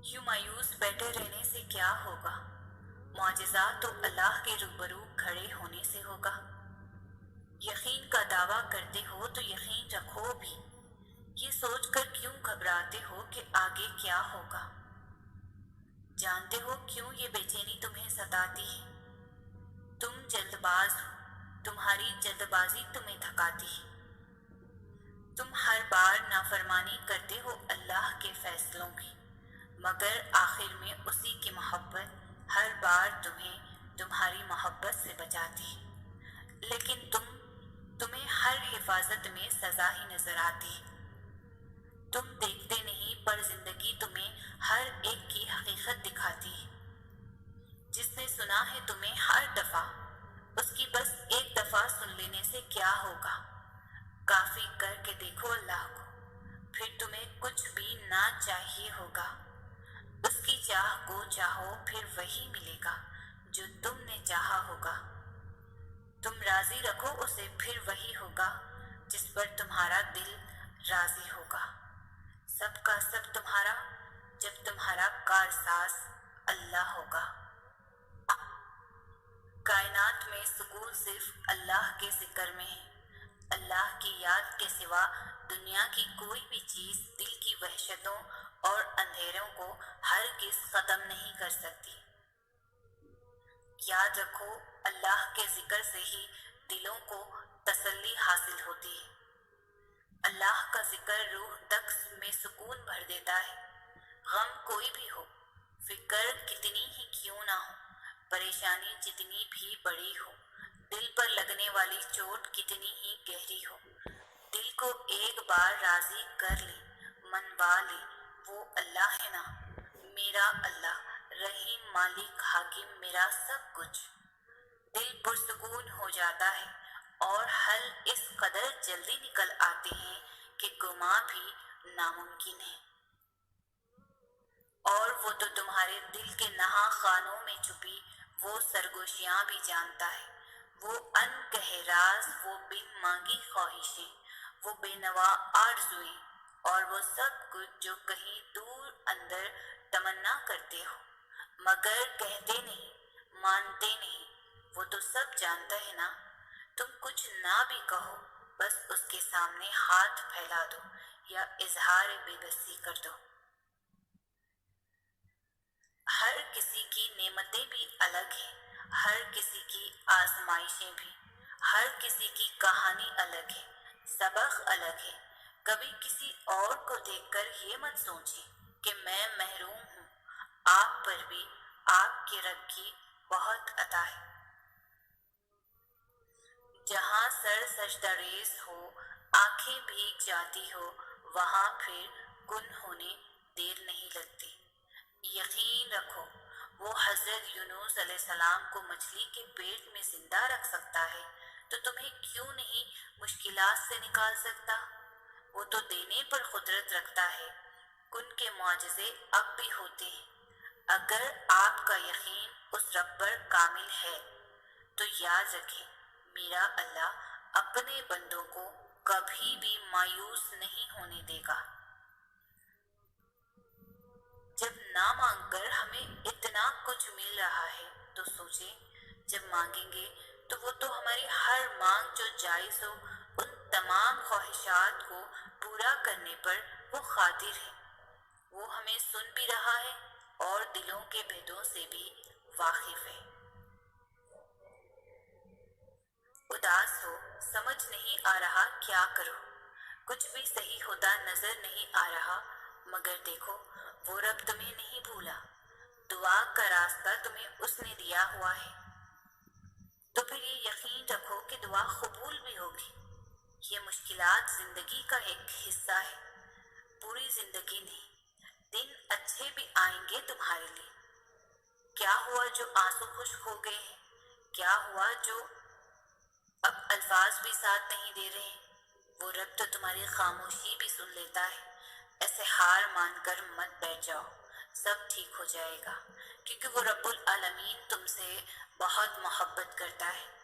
یوں مایوس بیٹھے رہنے سے کیا ہوگا؟ معجزہ تو اللہ کے روبرو کھڑے ہونے سے ہوگا۔ یقین کا دعویٰ کرتے ہو تو یقین رکھو بھی، یہ سوچ کر کیوں گھبراتے ہو کہ آگے کیا ہوگا؟ جانتے ہو کیوں یہ بے چینی تمہیں ستاتی ہے؟ تم جلد باز ہو، تمہاری جلد بازی تمہیں تھکاتی ہے۔ تم ہر بار نافرمانی کرتے ہو اللہ کے فیصلوں کی، مگر آخر میں اسی کی محبت ہر بار تمہیں تمہاری محبت سے بچاتی ہے، لیکن تمہیں ہر حفاظت میں سزا ہی نظر آتی ہے۔ تم دیکھتے نہیں پر زندگی تمہیں ہر ایک کی حقیقت دکھاتی ہے۔ جس نے سنا ہے تمہیں ہر دفعہ، اس کی بس ایک دفعہ سن لینے سے کیا ہوگا؟ کافی کر کے دیکھو اللہ کو، پھر تمہیں کچھ بھی نہ چاہیے ہوگا۔ اس کی چاہ کو چاہو پھر وہی ملے گا جو تم نے چاہا ہوگا۔ تم راضی رکھو اسے پھر وہی ہوگا جس پر تمہارا دل راضی ہوگا۔ سب کا سب تمہارا جب تمہارا کارساز اللہ ہوگا۔ کائنات میں سکون صرف اللہ کے ذکر میں ہے۔ اللہ کی یاد کے سوا دنیا کی کوئی بھی چیز دل کی وحشتوں اور اندھیروں کو ہرگز ختم نہیں کر سکتی۔ یاد رکھو اللہ کے ذکر سے ہی دلوں کو تسلی حاصل ہوتی ہے۔ اللہ کا ذکر روح تک میں سکون بھر دیتا ہے۔ غم کوئی بھی ہو، فکر کتنی ہی کیوں نہ ہو، پریشانی جتنی بھی بڑی ہو، دل پر لگنے والی چوٹ کتنی ہی گہری ہو، دل کو ایک بار راضی کر لے، منوا لے، وہ اللہ ہے نا، میرا اللہ، رحیم مالک حاکم میرا سب کچھ۔ دل پرسکون ہو جاتا ہے اور حل اس قدر جلدی نکل آتے ہیں کہ گماں بھی ناممکن ہے۔ اور وہ تو تمہارے دل کے نہاں خانوں میں چھپی وہ سرگوشیاں بھی جانتا ہے، وہ انکہے راز، وہ بن مانگی خواہشیں، وہ بے نوا آرزوئیں، اور وہ سب کچھ جو کہیں دور اندر تمنا کرتے ہو مگر کہتے نہیں، مانتے نہیں، وہ تو سب جانتا ہے نا۔ تم کچھ نہ بھی کہو، بس اس کے سامنے ہاتھ پھیلا دو یا اظہار بے بسی کر دو۔ ہر کسی کی نعمتیں بھی الگ ہیں، ہر کسی کی آزمائشیں بھی، ہر کسی کی کہانی الگ ہے، سبق الگ ہے۔ کبھی کسی اور کو دیکھ کر یہ مت سوچیں کہ میں محروم ہوں، آپ پر بھی آپ کے رب کی بہت عطا ہے۔ جہاں سر سجدہ ریز ہو، آنکھیں بھیگ جاتی ہو، وہاں پھر کن ہونے دیر نہیں لگتی۔ یقین رکھو وہ حضرت یونس علیہ السلام کو مچھلی کے پیٹ میں زندہ رکھ سکتا ہے تو تمہیں کیوں نہیں مشکلات سے نکال سکتا؟ وہ تو دینے پر قدرت رکھتا ہے۔ کن کے معجزے اب بھی ہوتے ہیں۔ اگر آپ کا یقین اس رب پر کامل ہے تو یاد رکھیں میرا اللہ اپنے بندوں کو کبھی بھی مایوس نہیں ہونے دے گا۔ جب نہ مانگ کر ہمیں اتنا کچھ مل رہا ہے تو سوچیں جب مانگیں گے تو وہ تو ہماری ہر مانگ جو جائز ہو ان تمام خواہشات کو پورا کرنے پر وہ قادر ہے۔ وہ ہمیں سن بھی رہا ہے اور دلوں کے بھیدوں سے بھی واقف ہے۔ اداس ہو، سمجھ نہیں آ رہا کیا کرو، کچھ بھی صحیح ہوتا نظر نہیں آ رہا، مگر دیکھو وہ رب تمہیں نہیں بھولا، دعا کا راستہ تمہیں اس نے دیا ہوا ہے۔ تو پھر یہ یقین رکھو کہ دعا قبول بھی ہوگی۔ یہ مشکلات زندگی کا ایک حصہ ہے، پوری زندگی نہیں۔ دن اچھے بھی آئیں گے تمہارے لیے۔ کیا ہوا جو آنسو خشک ہو گئے ہیں؟ کیا ہوا جو اب الفاظ بھی ساتھ نہیں دے رہے؟ وہ رب تو تمہاری خاموشی بھی سن لیتا ہے۔ ایسے ہار مان کر مت بیٹھ جاؤ، سب ٹھیک ہو جائے گا، کیونکہ وہ رب العالمین تم سے بہت محبت کرتا ہے۔